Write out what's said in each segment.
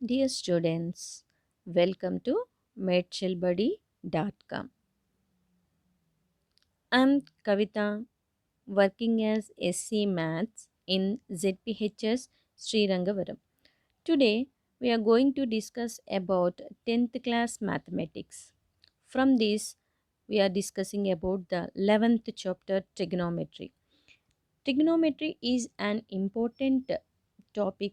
Dear students, welcome to medchillbuddy.com. I'm Kavita, working as SC Maths in ZPHS Sri Rangavaram. Today, we are going to discuss about 10th class mathematics. From this, we are discussing about the 11th chapter trigonometry. Trigonometry is an important topic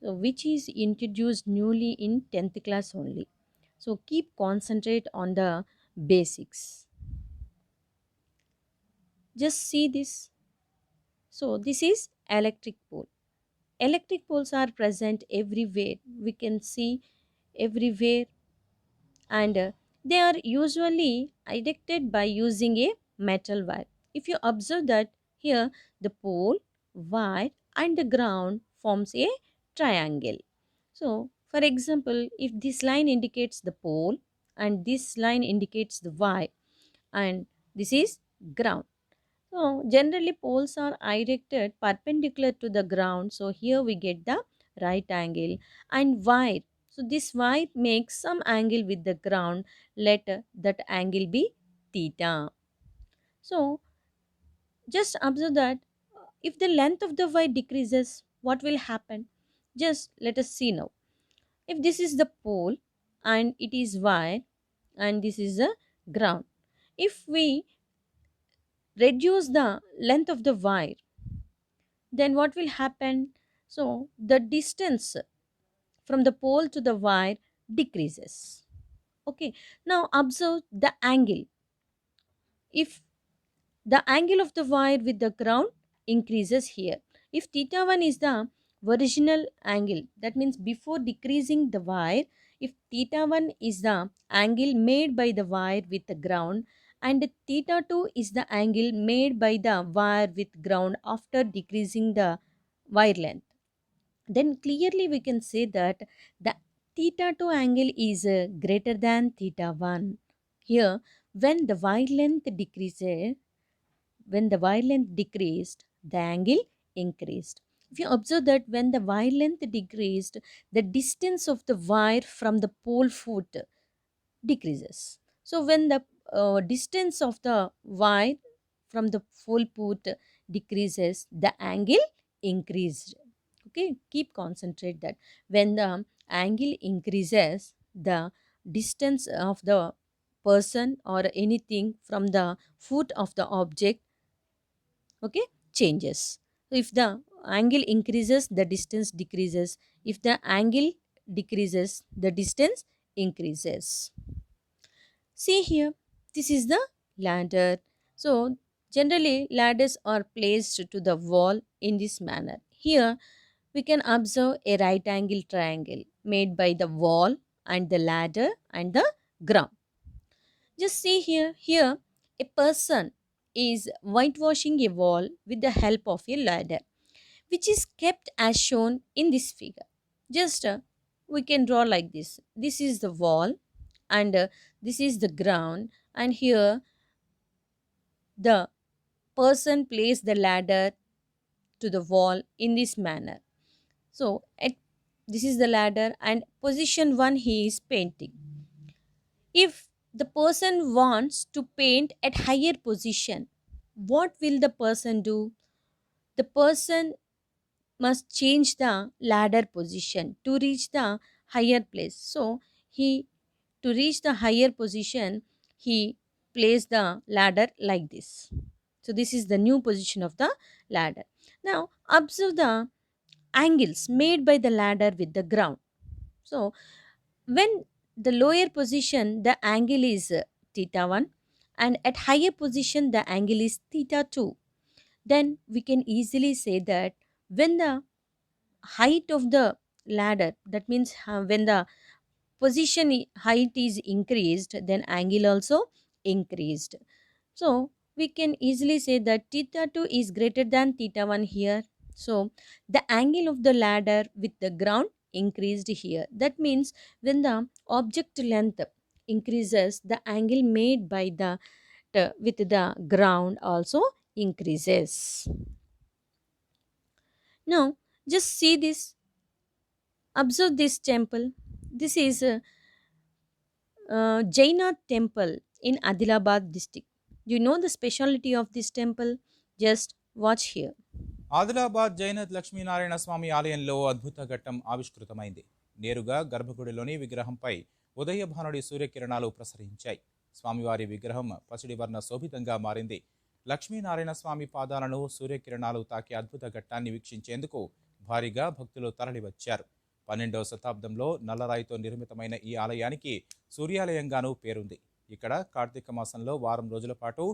which is introduced newly in 10th class only. So keep concentrate on the basics. Just see this. So this is electric pole. Electric poles are present everywhere. We can see everywhere, and they are usually directed by using a metal wire. If you observe that here the pole, wire and the ground forms a triangle. So for example, if this line indicates the pole and this line indicates the wire and this is ground. So generally poles are erected perpendicular to the ground. So here we get the right angle and wire. So this wire makes some angle with the ground. Let that angle be theta. So just observe that if the length of the wire decreases, what will happen? Just let us see now. If this is the pole and it is wire and this is the ground. If we reduce the length of the wire, then what will happen? So the distance from the pole to the wire decreases. Okay, now observe the angle. If the angle of the wire with the ground increases here, if theta 1 is the original angle, that means before decreasing the wire, if theta 1 is the angle made by the wire with the ground and theta 2 is the angle made by the wire with ground after decreasing the wire length, then clearly we can say that the theta 2 angle is greater than theta 1. Here, when the wire length decreases, when the wire length decreased, the angle increased. If you observe that when the wire length decreased, the distance of the wire from the pole foot decreases. So when the distance of the wire from the pole foot decreases, the angle increased. Okay, keep concentrate that when the angle increases, the distance of the person or anything from the foot of the object, okay, changes. So if the angle increases, the distance decreases. If the angle decreases, the distance increases. See here, this is the ladder. So generally ladders are placed to the wall in this manner. Here we can observe a right angle triangle made by the wall and the ladder and the ground. Just see here, here a person is whitewashing a wall with the help of a ladder, which is kept as shown in this figure. Just we can draw like this. This is the wall and this is the ground, and here the person placed the ladder to the wall in this manner. So at this is the ladder and position 1 he is painting. If the person wants to paint at higher position, what will the person do? The person must change the ladder position to reach the higher place. So he, to reach the higher position, he placed the ladder like this. So this is the new position of the ladder. Now observe the angles made by the ladder with the ground. So when the lower position the angle is theta 1 and at higher position the angle is theta 2, then we can easily say that when the height of the ladder, that means when the height is increased, then angle also increased. So we can easily say that theta 2 is greater than theta 1 here. So the angle of the ladder with the ground increased here. That means when the object length increases, the angle made by the with the ground also increases. Now just see this. Observe this temple. This is Jaina temple in Adilabad district. You know the specialty of this temple? Just watch here. Adilabad జైన లక్ష్మీనారాయణ స్వామి ఆలయంలో అద్భుత ఘట్టం ఆవిష్కృతమైంది. నేరుగా గర్భగుడిలోని విగ్రహంపై ఉదయభానుడి సూర్యకిరణాలు ప్రసరించాయి. స్వామివారి విగ్రహం పసిడి వర్ణ శోభితంగా మారింది. లక్ష్మీనారాయణ స్వామి పాదాలను సూర్యకిరణాలు తాకే అద్భుత ఘట్టాన్ని వీక్షించేందుకు భారీగా భక్తులు తరలివచ్చారు. 12వ శతాబ్దంలో నల్లరాయితో నిర్మితమైన ఈ ఆలయానికి సూర్యాలయంగానూ పేరుంది. ఇక్కడ కార్తీక మాసంలో వారం రోజుల పాటు,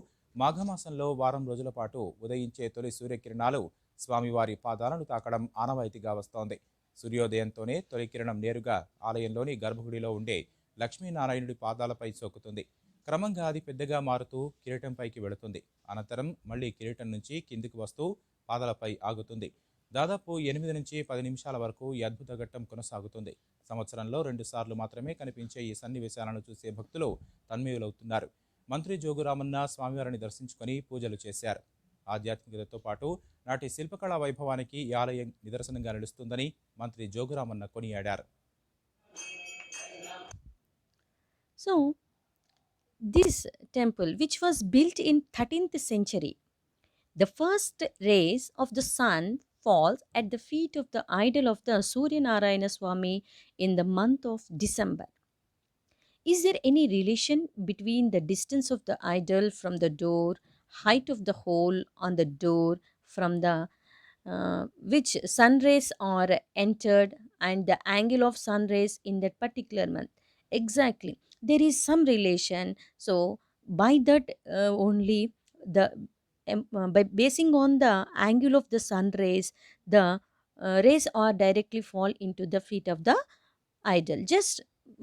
మాఘమాసంలో వారం రోజుల పాటు ఉదయించే తొలి సూర్యకిరణాలు స్వామివారి పాదాలను తాకడం ఆనవాయితీగా వస్తోంది. సూర్యోదయంతోనే తొలి కిరణం నేరుగా ఆలయంలోని గర్భగుడిలో ఉండే లక్ష్మీనారాయణుడి పాదాలపై సోకుతుంది. క్రమంగా అది పెద్దగా మారుతూ కిరీటంపైకి వెళుతుంది. అనంతరం మళ్ళీ కిరీటం నుంచి కిందికి వస్తూ పాదాలపై ఆగుతుంది. దాదాపు 8 నుంచి 10 నిమిషాల వరకు ఈ అద్భుత ఘట్టం కొనసాగుతుంది. సంవత్సరంలో 2 సార్లు మాత్రమే కనిపించే ఈ సన్నివేశాలను చూసే భక్తులు తన్మయులవుతున్నారు. మంత్రి జోగురామన్న స్వామివారిని దర్శించుకొని పూజలు చేశారు. ఆధ్యాత్మికతతో పాటు నాటి శిల్పకళా వైభవానికి ఈ ఆలయం నిదర్శనంగా నిలుస్తుందని మంత్రి జోగురామన్న కొనియాడారు. So, this temple, which was built in 13th century, the first rays of the sun falls at the feet of the idol of the Surya Narayana Swami in the month of December. Is there any relation between the distance of the idol from the door, height of the hole on the door from the which sun rays are entered, and the angle of sun rays in that particular month? Exactly, there is some relation. So by that only the by basing on the angle of the sun rays, the rays are directly fall into the feet of the idol. Just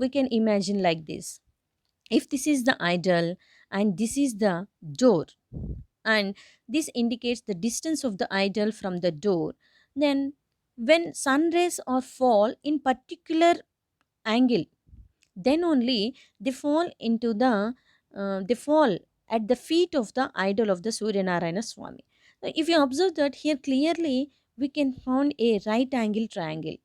we can imagine like this: if this is the idol and this is the door, and this indicates the distance of the idol from the door, then when sun rays or fall in particular angle, then only they fall into the they fall at the feet of the idol of the Surya Narayana Swami. So if you observe that here clearly, we can find a right angle triangle.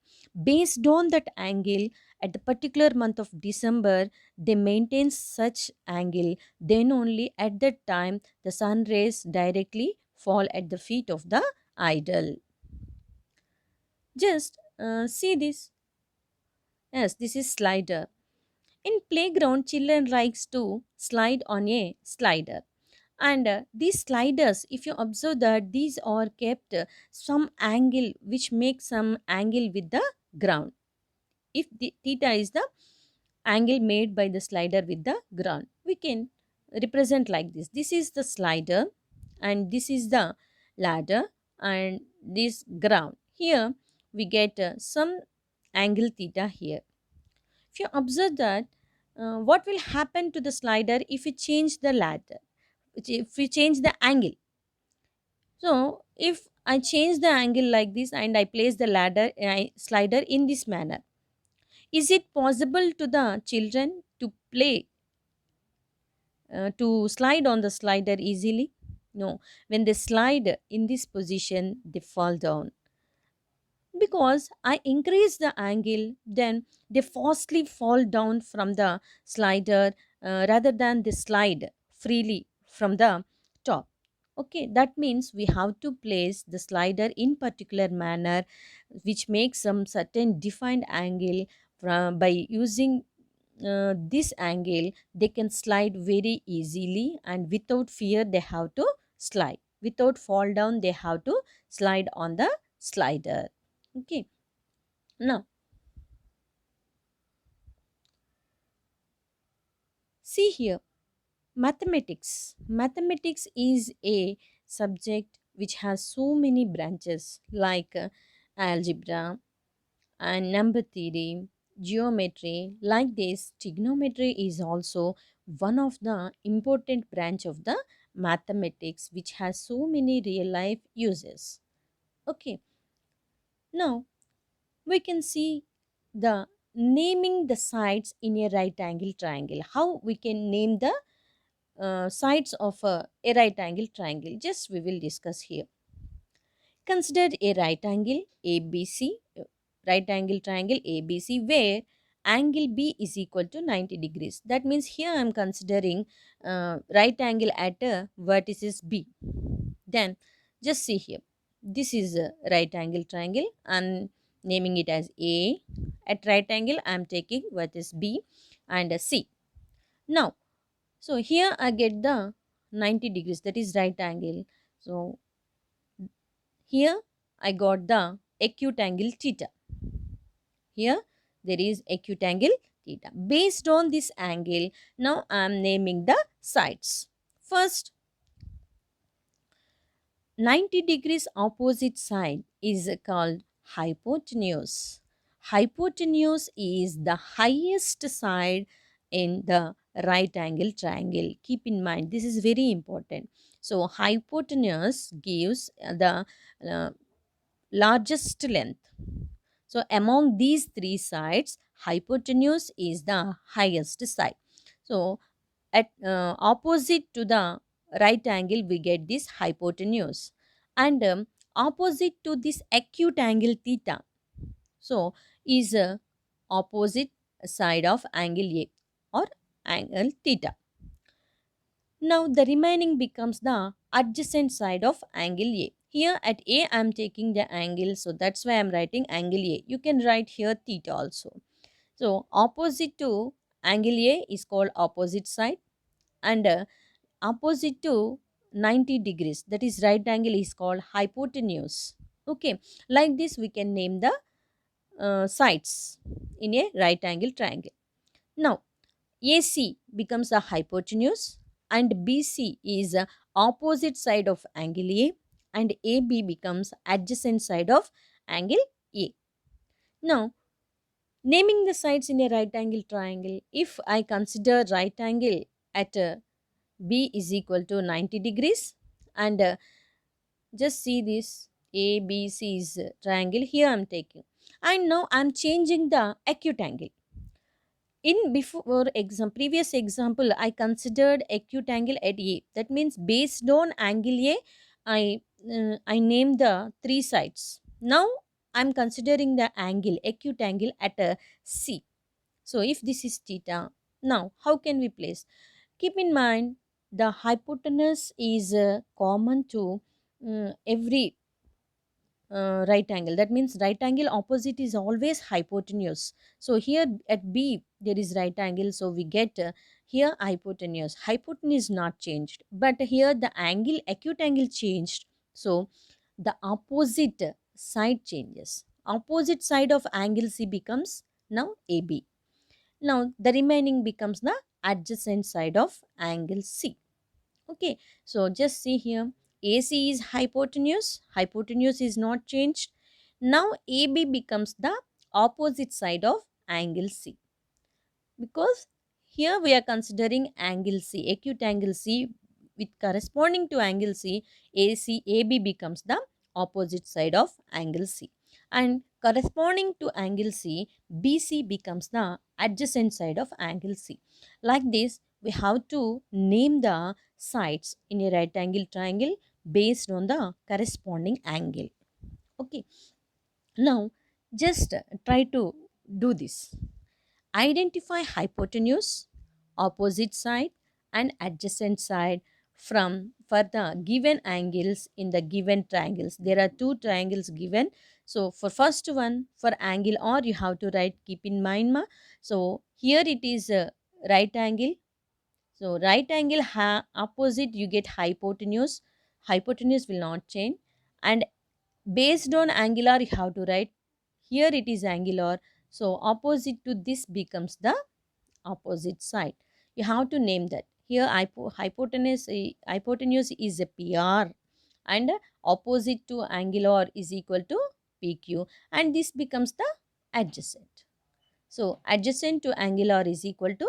Based on that angle, at the particular month of December, they maintain such angle. Then only at that time the sun rays directly fall at the feet of the idol. Just see this. Yes, this is slider. In playground, children likes to slide on a slider. And these sliders, if you observe that these are kept some angle which makes some angle with the ground. If the theta is the angle made by the slider with the ground, we can represent like this. This is the slider and this is the ladder and this ground. Here we get some angle theta here. If you observe that, what will happen to the slider if we change the ladder, if we change the angle? So if I change the angle like this and I place the ladder slider in this manner, is it possible to the children to play, to slide on the slider easily? No. When they slide in this position, they fall down. Because I increase the angle, then they fastly fall down from the slider rather than they slide freely from the top. Okay, that means we have to place the slider in particular manner which makes some certain defined angle. By using this angle, they can slide very easily and without fear they have to slide. Without fall down, they have to slide on the slider. Okay, now see here, mathematics. Mathematics is a subject which has so many branches like algebra and number theory, geometry. Like this, trigonometry is also one of the important branch of the mathematics which has so many real life uses. Okay, now we can see the naming the sides in a right angle triangle. How we can name the sides of a right angle triangle? Just we will discuss here. Consider a right angle ABC. right angle triangle ABC where angle B is equal to 90 degrees. That means here I am considering right angle at vertices B. Then just see here. This is a right angle triangle. I am naming it as A. At right angle I am taking vertex B and C. Now, so here I get the 90 degrees, that is right angle. So here I got the acute angle theta. Here there is acute angle theta. Based on this angle, now I am naming the sides. First, 90 degrees opposite side is called hypotenuse. Hypotenuse is the highest side in the right angle triangle. Keep in mind, this is very important. So hypotenuse gives the uh, largest length. So among these three sides, hypotenuse is the highest side. So at opposite to the right angle, we get this hypotenuse, and opposite to this acute angle theta. So is opposite side of angle A or angle theta. Now the remaining becomes the adjacent side of angle A. Here at A I am taking the angle, so that's why I am writing angle A. You can write here theta also. So opposite to angle A is called opposite side, and opposite to 90 degrees, that is right angle, is called hypotenuse. Okay, like this we can name the sides in a right angle triangle. Now AC becomes a hypotenuse and BC is a opposite side of angle A, and AB becomes adjacent side of angle A. Now, naming the sides in a right angle triangle, if I consider right angle at B is equal to 90 degrees, and just see this ABC is triangle, here I am taking, and now I am changing the acute angle. In before exam previous example, I considered acute angle at A. That means based on angle A, I named the three sides. Now I'm considering the angle acute angle at a C. So if this is theta, now how can we place? Keep in mind the hypotenuse is common to every right angle. That means right angle opposite is always hypotenuse. So here at B there is right angle, so we get here hypotenuse. Hypotenuse is not changed, but here the angle acute angle changed. So the opposite side changes. Opposite side of angle C becomes now AB. Now the remaining becomes the adjacent side of angle C. Okay, so just see here, AC is hypotenuse, hypotenuse is not changed. Now AB becomes the opposite side of angle C, because here we are considering angle C, acute angle C with corresponding to angle C, AB becomes the opposite side of angle C, and corresponding to angle C, BC becomes the adjacent side of angle C. Like this, we have to name the sides in a right angle triangle based on the corresponding angle. Okay, now just try to do this. Identify hypotenuse, opposite side and adjacent side from for the given angles in the given triangles. There are two triangles given. So for first one, for angle R you have to write, keep in mind ma. So here it is a right angle. So right angle opposite you get hypotenuse. Hypotenuse will not change, and based on angular you have to write, here it is angular, so opposite to this becomes the opposite side. You have to name that. Here hypotenuse is a PR, and opposite to angular is equal to PQ, and this becomes the adjacent. So adjacent to angular is equal to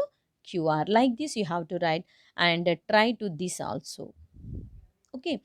QR. Like this you have to write, and try to this also. Okay.